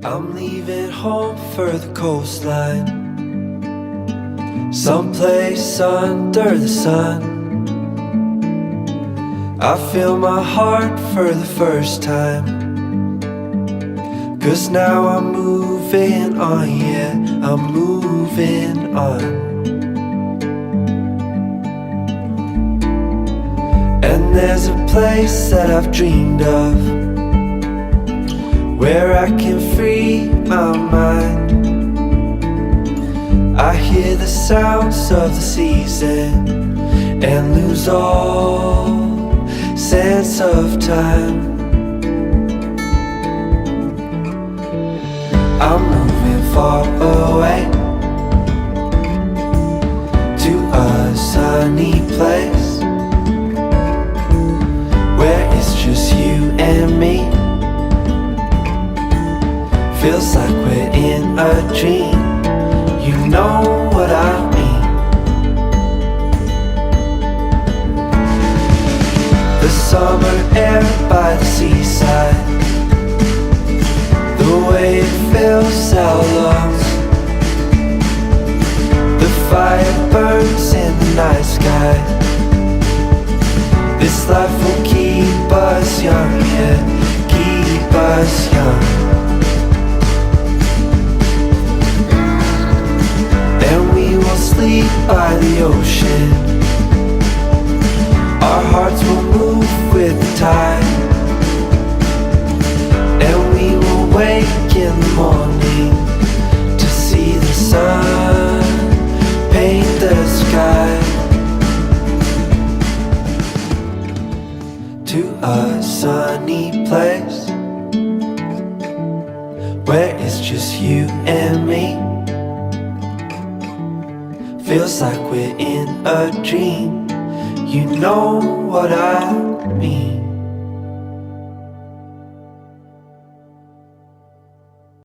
I'm leaving home for the coastline, someplace under the sun. I feel my heart for the first time, 'cause now I'm moving on, yeah, I'm moving on. And there's a place that I've dreamed of, where I can free my mind. I hear the sounds of the season and lose all sense of time. I'm moving far away to a sunny place where it's just you and me. Feels like we're in a dream, you know what I mean. The summer air by the seaside, the way it fills our lungs, the fire burns in the night sky. This life will keep us young, yeah, keep us young. And we will sleep by the ocean, our hearts will move with the tide. And we will wake in the morning to see the sun paint the sky. To a sunny place where it's just you and me. Feels like we're in a dream, you know what I mean.